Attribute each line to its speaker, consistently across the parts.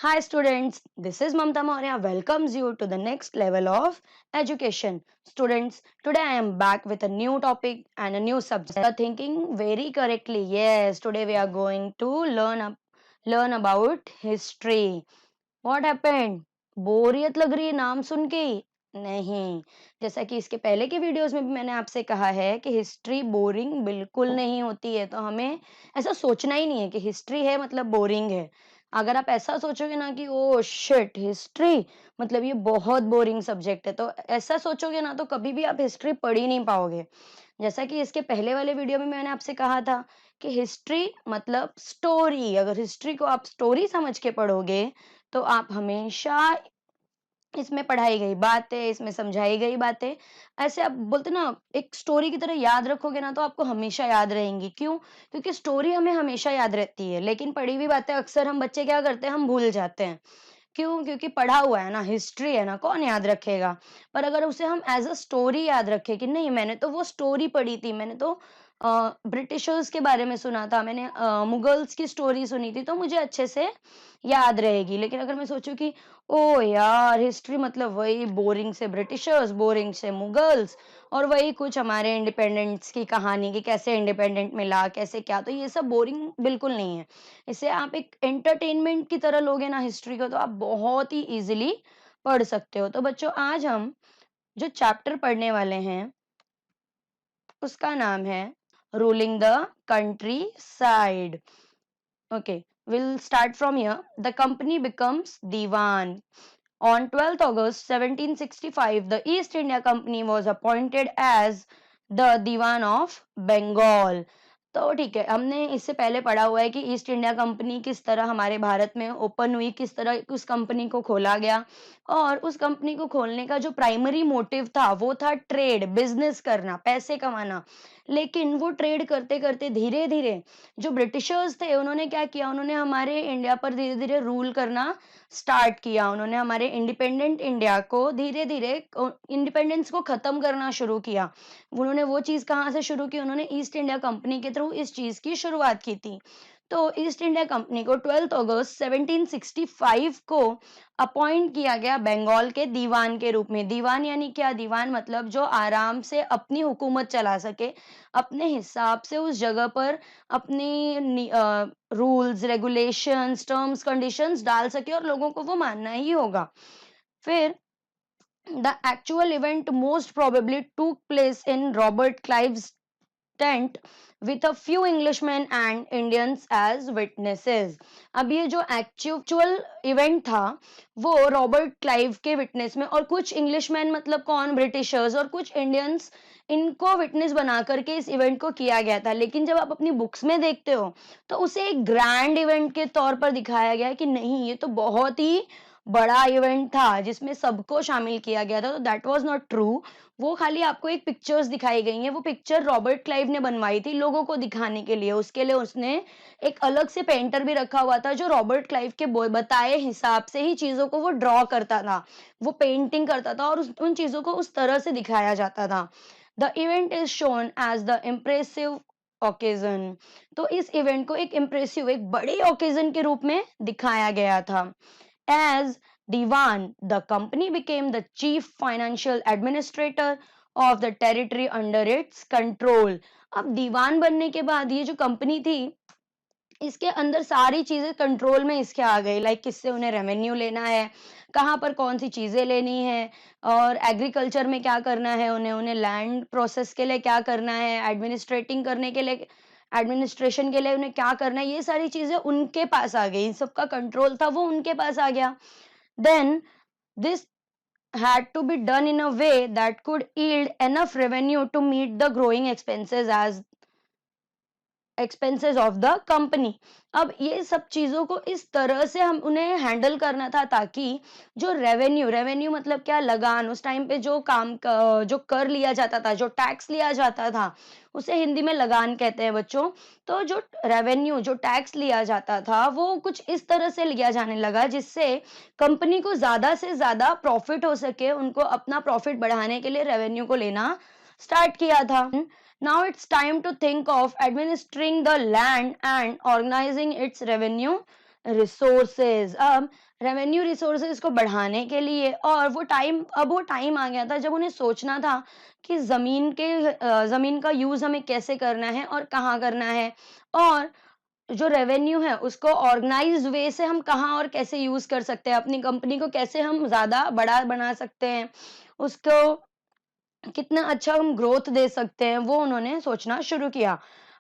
Speaker 1: Hi students, this is Mamta Maurya welcomes you to the next level of education. Students, today I am back with a new topic and a new subject. You are thinking very correctly. Yes, today we are going to learn about history. What happened? बोरियत लग रही है नाम सुन के? नहीं, जैसा कि इसके पहले के वीडियोस में भी मैंने आपसे कहा है कि हिस्ट्री बोरिंग बिल्कुल नहीं होती है, तो हमें ऐसा सोचना ही नहीं है कि हिस्ट्री है मतलब बोरिंग है। अगर आप ऐसा सोचोगे ना कि ओह शिट हिस्ट्री मतलब ये बहुत बोरिंग सब्जेक्ट है, तो ऐसा सोचोगे ना तो कभी भी आप हिस्ट्री पढ़ ही नहीं पाओगे। जैसा कि इसके पहले वाले वीडियो में मैंने आपसे कहा था कि हिस्ट्री मतलब स्टोरी, अगर हिस्ट्री को आप स्टोरी समझ के पढ़ोगे तो आप हमेशा इसमें पढ़ाई गई बातें, इसमें समझाई गई बातें, ऐसे आप बोलते ना एक स्टोरी की तरह याद रखोगे ना तो आपको हमेशा याद रहेंगी। क्यों? क्योंकि स्टोरी हमें हमेशा याद रहती है, लेकिन पढ़ी हुई बातें अक्सर हम बच्चे क्या करते हैं, हम भूल जाते हैं। क्यों? क्योंकि पढ़ा हुआ है ना, हिस्ट्री है ना, कौन याद रखेगा? पर अगर उसे हम एज़ अ स्टोरी याद रखें कि नहीं मैंने तो वो स्टोरी पढ़ी थी, मैंने तो ब्रिटिशर्स के बारे में सुना था, मैंने मुगल्स की स्टोरी सुनी थी, तो मुझे अच्छे से याद रहेगी। लेकिन अगर मैं सोचूँ कि ओह यार! हिस्ट्री मतलब वही बोरिंग से ब्रिटिशर्स, बोरिंग से मुगल्स और वही कुछ हमारे इंडिपेंडेंस की कहानी कि कैसे इंडिपेंडेंट मिला, कैसे क्या, तो ये सब बोरिंग बिल्कुल नहीं है। इसे आप एक एंटरटेनमेंट की तरह लोगे ना हिस्ट्री को तो आप बहुत ही ईज़िली पढ़ सकते हो। तो बच्चों आज हम जो चैप्टर पढ़ने वाले हैं, उसका नाम है ruling the country side. Okay, we'll start from here. The company becomes Diwan. On 12th August 1765, the East India Company was appointed as the Diwan of Bengal. तो ठीक है, हमने इससे पहले पढ़ा हुआ है कि ईस्ट इंडिया कंपनी किस तरह हमारे भारत में ओपन हुई, किस तरह उस कंपनी को खोला गया और उस कंपनी को खोलने का जो प्राइमरी मोटिव था वो था ट्रेड, बिजनेस करना, पैसे कमाना। लेकिन वो ट्रेड करते-करते धीरे-धीरे जो ब्रिटिशर्स थे उन्होंने क्या किया, उन्होंने हमारे इंडिया पर धीरे-धीरे रूल करना स्टार्ट किया। उन्होंने हमारे इंडिपेंडेंट इंडिया को धीरे-धीरे इंडिपेंडेंस को खत्म करना शुरू किया। उन्होंने वो चीज़ कहाँ से शुरू की? उन्होंने ईस्ट इंडिया कंपनी के थ्रू इस चीज़ की शुरुआत की थी। तो ईस्ट इंडिया कंपनी को 12th अगस्त 1765 को अपॉइंट किया गया बंगाल के दीवान के रूप में। दीवान यानी क्या? दीवान मतलब जो आराम से अपनी हुकूमत चला सके, अपने हिसाब से उस जगह पर अपनी रूल्स, रेगुलेशंस, टर्म्स, कंडीशंस डाल सके और लोगों को वो मानना ही होगा। फिर the actual event most probably took place in Robert Clive's tent with a few Englishmen and Indians as witnesses. अब ये जो एक्चुअल इवेंट था वो रॉबर्ट क्लाइव के विटनेस में और कुछ इंग्लिशमैन मतलब कौन, ब्रिटिशर्स और कुछ इंडियंस इनको विटनेस बना करके इस इवेंट को किया गया था। लेकिन जब आप अपनी बुक्स में देखते हो तो उसे एक ग्रैंड इवेंट के तौर पर दिखाया गया है कि नहीं ये तो बहुत ही बड़ा इवेंट था जिसमें सबको शामिल किया गया था, तो दैट वाज नॉट ट्रू। वो खाली आपको एक पिक्चर्स दिखाई गई हैं, वो पिक्चर रॉबर्ट क्लाइव ने बनवाई थी लोगों को दिखाने के लिए। उसके लिए उसने एक अलग से पेंटर भी रखा हुआ था जो रॉबर्ट क्लाइव के बताए हिसाब से ही चीज़ों को वो ड्रॉ करता था, वो पेंटिंग करता था और उन चीज़ों को उस तरह से दिखाया जाता था। The event is shown as the impressive occasion. तो इस इवेंट को एक इम्प्रेसिव, एक बड़े ओकेजन के रूप में दिखाया गया था। As Diwan, the company became the chief financial administrator of the territory under its control. अब दीवान बनने के बाद ये जो कंपनी थी इसके अंदर सारी चीजें कंट्रोल में इसके आ गई, लाइक किससे उन्हें रेवेन्यू लेना है, कहाँ पर कौन सी चीजें लेनी है और एग्रीकल्चर में क्या करना है, उन्हें उन्हें लैंड प्रोसेस के लिए क्या करना है, एडमिनिस्ट्रेटिंग करने के लिए, एडमिनिस्ट्रेशन के लिए उन्हें क्या करना है, ये सारी चीजें उनके पास आ गई, इन सबका कंट्रोल था वो उनके पास आ गया। Then this had to be done in a way that could yield enough revenue to meet the growing expenses of the company. अब ये सब चीजों को इस तरह से हम उन्हें हैंडल करना था ताकि जो रेवेन्यू मतलब क्या, लगान, उस टाइम पे जो जो कर लिया जाता था, जो टैक्स लिया जाता था उसे हिंदी में लगान कहते हैं बच्चों। तो जो रेवेन्यू, जो टैक्स लिया जाता था वो कुछ इस तरह से लिया जाने लगा जिससे कंपनी को ज्यादा से ज्यादा प्रॉफिट हो सके, उनको अपना प्रॉफिट बढ़ाने के लिए रेवेन्यू को लेना स्टार्ट किया था। Now it's time to think of administering the land and organizing its revenue resources. अब रेवेन्यू रिसोर्सेज को बढ़ाने के लिए, और वो टाइम आ गया था जब उन्हें सोचना था कि जमीन का यूज हमें कैसे करना है और कहाँ करना है, और जो रेवेन्यू है उसको ऑर्गेनाइज्ड वे से हम कहाँ और कैसे यूज कर सकते हैं, अपनी कंपनी को कैसे हम ज्यादा बड़ा बना सकते हैं, उसको कितना अच्छा हम ग्रोथ दे सकते हैं, वो उन्होंने सोचना शुरू किया।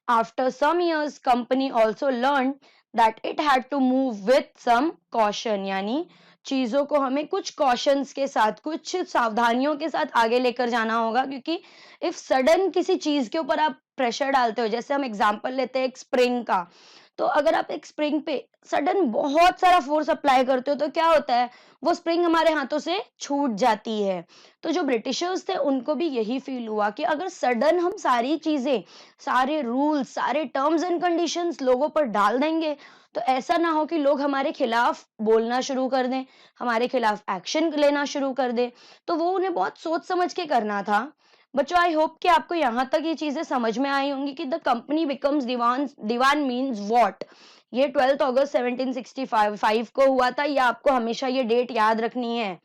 Speaker 1: After some years company also learn that it had to move with some caution, यानी चीजों को हमें कुछ कॉशंस के साथ, कुछ सावधानियों के साथ आगे लेकर जाना होगा, क्योंकि इफ सडन किसी चीज के ऊपर आप प्रेशर डालते हो, जैसे हम एग्जांपल लेते हैं एक स्प्रिंग का, तो अगर आप एक स्प्रिंग पे सडन बहुत सारा फोर्स अप्लाई करते हो तो क्या होता है, वो स्प्रिंग हमारे हाथों से छूट जाती है। तो जो ब्रिटिशर्स थे उनको भी यही फील हुआ कि अगर सडन हम सारी चीजें, सारे रूल्स, सारे टर्म्स एंड कंडीशंस लोगों पर डाल देंगे, तो ऐसा ना हो कि लोग हमारे खिलाफ बोलना शुरू कर दें, हमारे खिलाफ एक्शन लेना शुरू कर दें। तो वो उन्हें बहुत सोच समझ के करना था। बच्चों, आई होप कि आपको यहाँ तक ये चीजें समझ में आई होंगी कि the company becomes diwan. Diwan means what. ये 12 अगस्त 1765 को हुआ था। ये आपको हमेशा ये डेट याद रखनी है।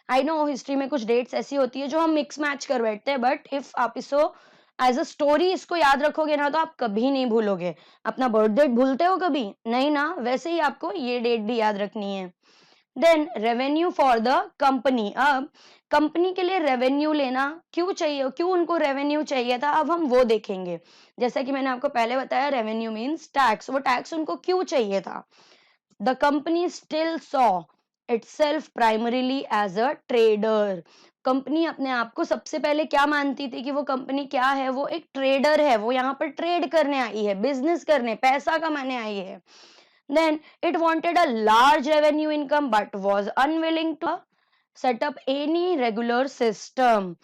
Speaker 1: आई नो हिस्ट्री में कुछ डेट्स ऐसी होती है जो हम मिक्स मैच कर बैठते हैं, बट इफ आप इसको एज अ स्टोरी इसको याद रखोगे ना, तो आप कभी नहीं भूलोगे। अपना बर्थ डेट भूलते हो कभी? नहीं ना, वैसे ही आपको ये डेट भी याद रखनी है। Then revenue for the company. अब कंपनी के लिए रेवेन्यू लेना क्यों चाहिए, क्यों उनको रेवेन्यू चाहिए था, अब हम वो देखेंगे। जैसा कि मैंने आपको पहले बताया, रेवेन्यू मीन्स टैक्स। वो टैक्स उनको क्यों चाहिए था? The company still saw itself primarily as a trader. Company अपने आप को सबसे पहले क्या मानती थी कि वो कंपनी क्या है? वो एक ट्रेडर है। वो यहाँ पर ट्रेड करने आई है, बिजनेस करने, पैसा कमाने आई है। Then it wanted a large revenue income but was unwilling to set up any regular system.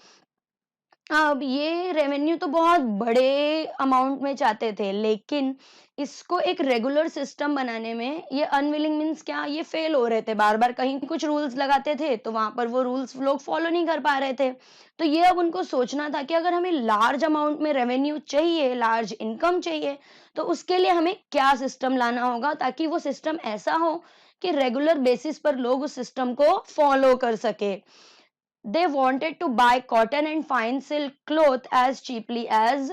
Speaker 1: अब ये रेवेन्यू तो बहुत बड़े अमाउंट में चाहते थे, लेकिन इसको एक रेगुलर सिस्टम बनाने में ये अनविलिंग मीन्स क्या, ये फेल हो रहे थे। बार बार कहीं कुछ रूल्स लगाते थे तो वहां पर वो रूल्स लोग फॉलो नहीं कर पा रहे थे। तो ये अब उनको सोचना था कि अगर हमें लार्ज अमाउंट में रेवेन्यू चाहिए, लार्ज इनकम चाहिए, तो उसके लिए हमें क्या सिस्टम लाना होगा, ताकि वो सिस्टम ऐसा हो कि रेगुलर बेसिस पर लोग उस सिस्टम को फॉलो कर सके। They wanted to buy cotton and fine silk cloth as cheaply as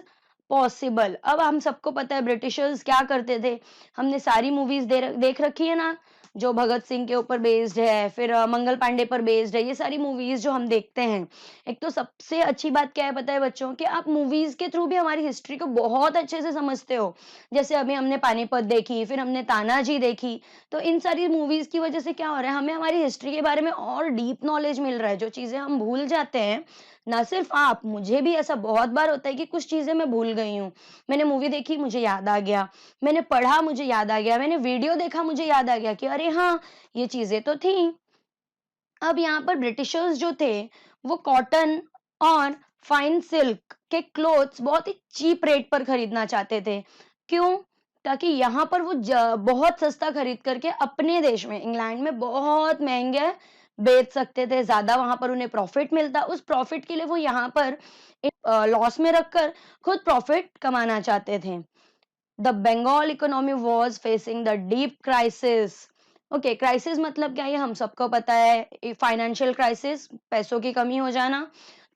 Speaker 1: possible. अब हम सबको पता है ब्रिटिशर्स क्या करते थे। हमने सारी मूवीज देख रखी है ना, जो भगत सिंह के ऊपर बेस्ड है, फिर मंगल पांडे पर बेस्ड है। ये सारी मूवीज जो हम देखते हैं, एक तो सबसे अच्छी बात क्या है पता है बच्चों, कि आप मूवीज के थ्रू भी हमारी हिस्ट्री को बहुत अच्छे से समझते हो। जैसे अभी हमने पानीपत देखी, फिर हमने तानाजी देखी। तो इन सारी मूवीज की वजह से क्या हो रहा है, हमें हमारी हिस्ट्री के बारे में और डीप नॉलेज मिल रहा है। जो चीजें हम भूल जाते हैं, ना सिर्फ आप, मुझे भी ऐसा बहुत बार होता है कि कुछ चीजें मैं भूल गई हूँ। मैंने मूवी देखी, मुझे याद आ गया। मैंने पढ़ा, मुझे याद आ गया। मैंने वीडियो देखा, मुझे याद आ गया कि अरे हाँ, ये चीजें तो थी। अब यहाँ पर ब्रिटिशर्स जो थे, वो कॉटन और फाइन सिल्क के क्लोथ्स बहुत ही चीप रेट पर खरीदना चाहते थे। क्यों? ताकि यहाँ पर वो बहुत सस्ता खरीद करके अपने देश में, इंग्लैंड में, बहुत महंगे बेच सकते थे। ज्यादा वहां पर उन्हें प्रॉफिट मिलता। उस प्रॉफिट के लिए वो यहाँ पर लॉस में रखकर खुद प्रॉफिट कमाना चाहते थे। The Bengal economy was facing the deep crisis. Okay, crisis मतलब क्या, ये हम सबको पता है। फाइनेंशियल क्राइसिस, पैसों की कमी हो जाना।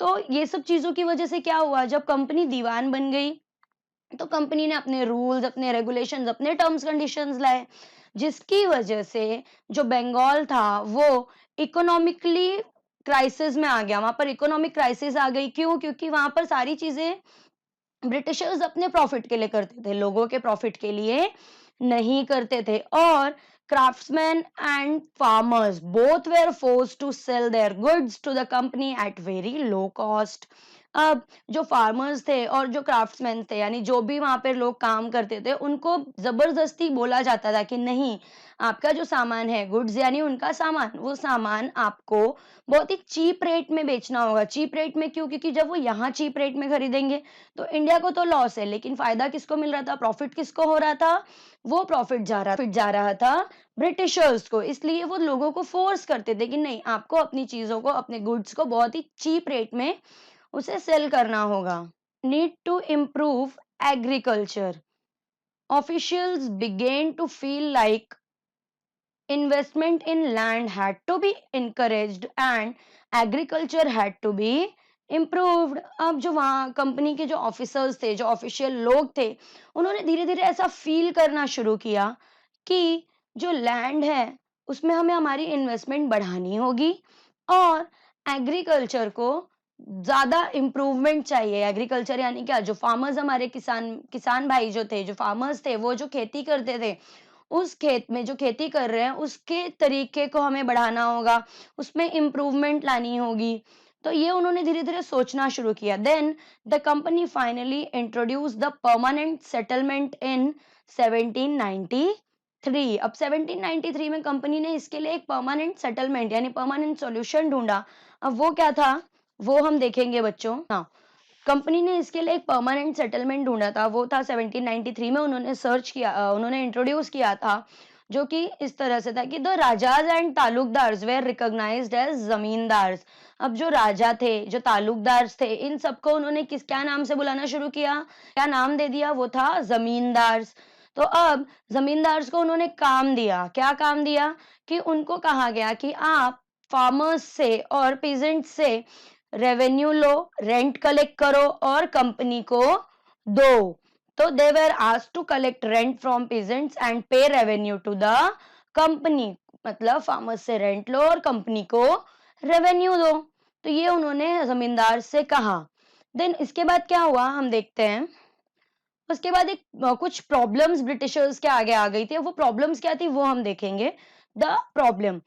Speaker 1: तो ये सब चीजों की वजह से क्या हुआ, जब कंपनी दीवान बन गई, तो कंपनी ने अपने रूल्स, अपने रेगुलेशंस, अपने टर्म्स कंडीशंस लाए, जिसकी वजह से जो बंगाल था वो इकोनॉमिकली क्राइसिस में आ गया। वहां पर इकोनॉमिक क्राइसिस आ गई। क्यों? क्योंकि वहां पर सारी चीजें ब्रिटिशर्स अपने प्रॉफिट के लिए करते थे, लोगों के प्रॉफिट के लिए नहीं करते थे। और craftsman and farmers both were forced to sell their goods to the company at very low cost. अब जो फार्मर्स थे और जो क्राफ्ट्समैन थे, यानी जो भी वहां पे लोग काम करते थे, उनको जबरदस्ती बोला जाता था कि नहीं, आपका जो सामान है, गुड्स यानी उनका सामान, वो सामान आपको बहुत ही चीप रेट में बेचना होगा। चीप रेट में क्यों? क्योंकि जब वो यहाँ चीप रेट में खरीदेंगे तो इंडिया को तो लॉस है, लेकिन फायदा किसको मिल रहा था, प्रॉफिट किसको हो रहा था? वो प्रॉफिट जा रहा था ब्रिटिशर्स को। इसलिए वो लोगों को फोर्स करते थे कि नहीं, आपको अपनी चीजों को, अपने गुड्स को बहुत ही चीप रेट में उसे सेल करना होगा। Need to improve agriculture. Officials began to feel like investment in land had to be encouraged and agriculture had to be improved. अब जो वहाँ कंपनी के जो ऑफिसर्स थे, जो ऑफिशियल लोग थे, उन्होंने धीरे धीरे ऐसा फील करना शुरू किया कि जो लैंड है उसमें हमें हमारी इन्वेस्टमेंट बढ़ानी होगी और एग्रीकल्चर को ज्यादा इम्प्रूवमेंट चाहिए। एग्रीकल्चर यानी क्या, जो फार्मर्स हमारे किसान किसान भाई जो थे, जो फार्मर्स थे, वो जो खेती करते थे, उस खेत में जो खेती कर रहे हैं उसके तरीके को हमें बढ़ाना होगा, उसमें इम्प्रूवमेंट लानी होगी। तो ये उन्होंने धीरे धीरे सोचना शुरू किया। Then the company finally introduce the permanent settlement in 1793। अब 1793 में कंपनी ने इसके लिए एक परमानेंट सेटलमेंट यानी परमानेंट सॉल्यूशन ढूंढा। अब वो क्या था वो हम देखेंगे बच्चों। हाँ, कंपनी ने इसके लिए एक परमानेंट सेटलमेंट ढूंढा था, वो था 1793 में उन्होंने सर्च किया, उन्होंने इंट्रोड्यूस किया था, जो कि इस तरह से था कि the rajas and taluqdars were recognized as zamindars. अब जो राजा थे, जो तालुकदार्स थे, इन सबको उन्होंने किस क्या नाम से बुलाना शुरू किया, क्या नाम दे दिया, वो था जमींदार्स। तो अब जमींदार्स को उन्होंने काम दिया, क्या काम दिया कि उनको कहा गया कि आप फार्मर्स से और पीजेंट से रेवेन्यू लो, रेंट कलेक्ट करो और कंपनी को दो। तो they were asked to collect rent from peasants and pay revenue to the company. मतलब फार्मर्स से रेंट लो और कंपनी को रेवेन्यू दो। तो ये उन्होंने जमींदार से कहा। देन इसके बाद क्या हुआ हम देखते हैं। उसके बाद एक कुछ प्रॉब्लम्स ब्रिटिशर्स के आगे आ गई थी। वो प्रॉब्लम्स क्या थी वो हम देखेंगे। The problem,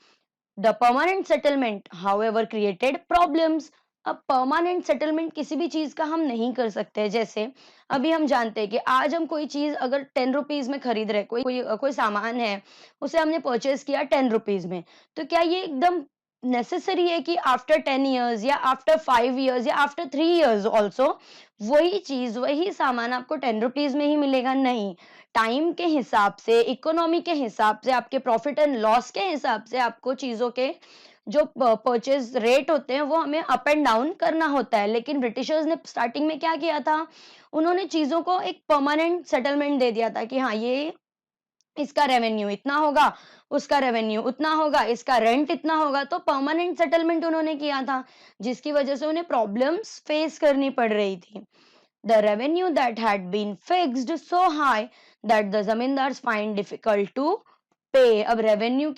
Speaker 1: the permanent settlement however created problems. अब परमानेंट सेटलमेंट किसी भी चीज का हम नहीं कर सकते। जैसे अभी हम जानते हैं कि आज हम कोई चीज अगर 10 रुपीज में खरीद रहे, कोई सामान है, उसे हमने परचेज किया 10 रुपीज में, तो क्या ये एकदम नेसेसरी है कि आफ्टर 10 ईयर्स या आफ्टर 5 ईयर्स या आफ्टर 3 ईयर्स ऑल्सो वही चीज, वही सामान आपको 10 रुपीज में ही मिलेगा? नहीं, टाइम के हिसाब से, इकोनॉमी के हिसाब से, आपके प्रॉफिट एंड लॉस के हिसाब से आपको चीजों के जो परचेज रेट होते हैं वो हमें अप एंड डाउन करना होता है। लेकिन ब्रिटिशर्स ने स्टार्टिंग में क्या किया था, उन्होंने चीजों को एक परमानेंट सेटलमेंट दे दिया था कि हाँ, ये इसका रेवेन्यू इतना होगा, उसका रेवेन्यू उतना होगा, इसका रेंट इतना होगा। तो परमानेंट सेटलमेंट उन्होंने किया था, जिसकी वजह से उन्हें प्रॉब्लम्स फेस करनी पड़ रही थी। The revenue that had been fixed so high that the zamindars find difficult to pay। अब रेवेन्यू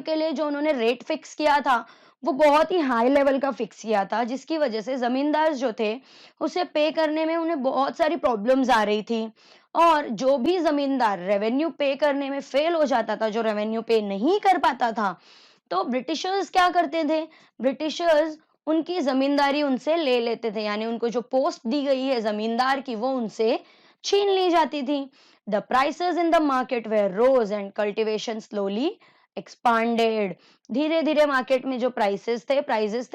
Speaker 1: के लिए जो उन्होंने रेट फिक्स किया था वो बहुत ही हाई लेवल का फिक्स किया था, जिसकी वजह से जमींदार जो थे उसे पे करने में उन्हें बहुत सारी प्रॉब्लम्स आ रही थी। और जो भी जमींदार रेवेन्यू पे करने में फेल हो जाता था, जो रेवेन्यू पे नहीं कर पाता था, तो ब्रिटिशर्स क्या करते थे, ब्रिटिशर्स उनकी जमींदारी उनसे ले लेते थे। यानी उनको जो पोस्ट दी गई है जमींदार की वो उनसे छीन ली जाती थी। The prices in the market were rose and cultivation slowly expanded. धीरे धीरे मार्केट में जो प्राइसेस थे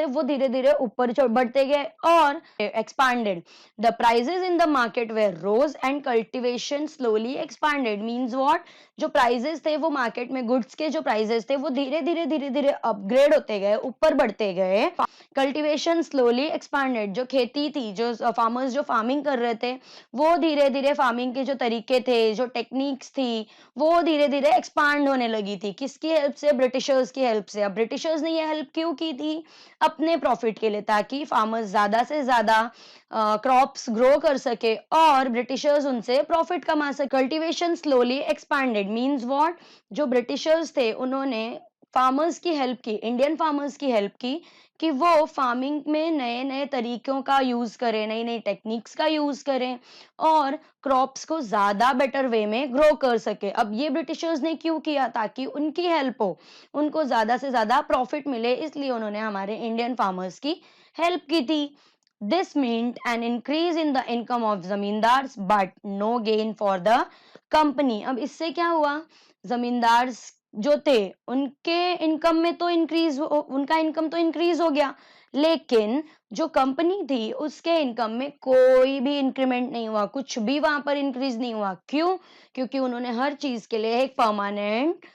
Speaker 1: वो धीरे धीरे ऊपर बढ़ते गए और expanded. The prices in the market were rose and cultivation slowly expanded means what, जो प्राइसेस थे वो मार्केट में, गुड्स के जो प्राइसेस थे वो धीरे धीरे अपग्रेड होते गए, ऊपर बढ़ते गए। कल्टीवेशन स्लोली एक्सपांडेड, जो खेती थी, जो फार्मर्स जो फार्मिंग कर रहे थे, वो धीरे धीरे फार्मिंग के जो तरीके थे, जो टेक्निक्स थी, वो धीरे धीरे एक्सपांड होने लगी थी। किसकी हेल्प से? ब्रिटिशर्स की हेल्प से। अब ब्रिटिशर्स ने ये हेल्प क्यों की थी? अपने प्रॉफिट के लिए, ताकि फार्मर्स ज्यादा से ज्यादा क्रॉप्स ग्रो कर सके और ब्रिटिशर्स उनसे प्रॉफिट कमा सके। Cultivation slowly expanded means what, जो ब्रिटिशर्स थे उन्होंने फार्मर्स की हेल्प की, इंडियन फार्मर्स की हेल्प की कि वो फार्मिंग में नए नए तरीकों का यूज करें, नई नई टेक्निक्स का यूज करें और क्रॉप्स को ज्यादा बेटर वे में ग्रो कर सके। अब ये ब्रिटिशर्स ने क्यों किया? ताकि उनकी हेल्प हो, उनको ज्यादा से ज्यादा प्रॉफिट मिले, इसलिए उन्होंने हमारे इंडियन फार्मर्स की हेल्प की थी। This meant an increase in the income of zamindars but no gain for the company. अब इससे क्या हुआ, जमींदार जो थे उनके इनकम में तो उनका इनकम तो इंक्रीज हो गया, लेकिन जो कंपनी थी उसके इनकम में कोई भी इंक्रीमेंट नहीं हुआ, कुछ भी वहां पर इंक्रीज नहीं हुआ। क्यों? क्योंकि उन्होंने हर चीज के लिए एक परमानेंट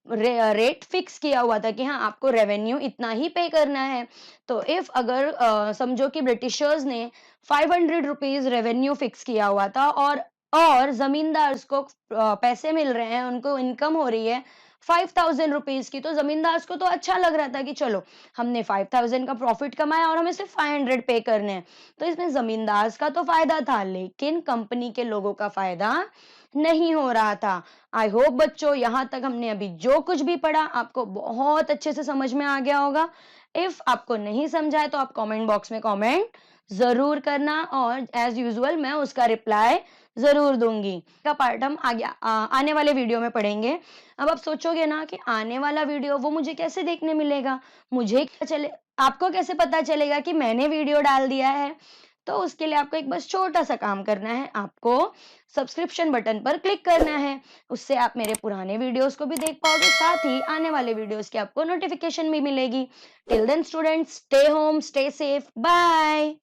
Speaker 1: रेट फिक्स किया हुआ था कि हाँ, आपको रेवेन्यू इतना ही पे करना है। तो इफ अगर समझो कि ब्रिटिशर्स ने 500 रुपीज रेवेन्यू फिक्स किया हुआ था और और ज़मींदार को पैसे मिल रहे हैं, उनको इनकम हो रही है 5000 रुपीज़ की, तो ज़मींदार को तो अच्छा लग रहा था कि चलो, हमने 5000 का प्रॉफ़िट कमाया और हमें सिर्फ़ 500 पे करने हैं। तो इसमें ज़मींदार का तो फ़ायदा था, लेकिन कंपनी के लोगों का फ़ायदा नहीं हो रहा था। आई होप बच्चों, यहाँ तक हमने अभी जो कुछ भी पढ़ा, आपको बहुत अच्छे से समझ में आ गया होगा। इफ़ आपको नहीं समझा है, तो आप कमेंट बॉक्स में कमेंट ज़रूर करना और एज़ यूजुअल मैं उसका रिप्लाई ज़रूर दूँगी। का पार्ट हम आने वाले वीडियो में पढ़ेंगे। अब आप सोचोगे ना कि आने वाला वीडियो वो मुझे कैसे देखने मिलेगा? मुझे क्या चले आपको कैसे पता चलेगा कि मैंने वीडियो डाल दिया है? तो उसके लिए आपको एक बस छोटा-सा काम करना है। आपको सब्सक्रिप्शन बटन पर क्लिक करना है। उससे आप मेरे पुराने वीडियोज़ को भी देख पाओगे, साथ ही आने वाले वीडियोज़ की आपको नोटिफ़िकेशन भी मिलेगी। Till then students, stay home, stay safe, bye.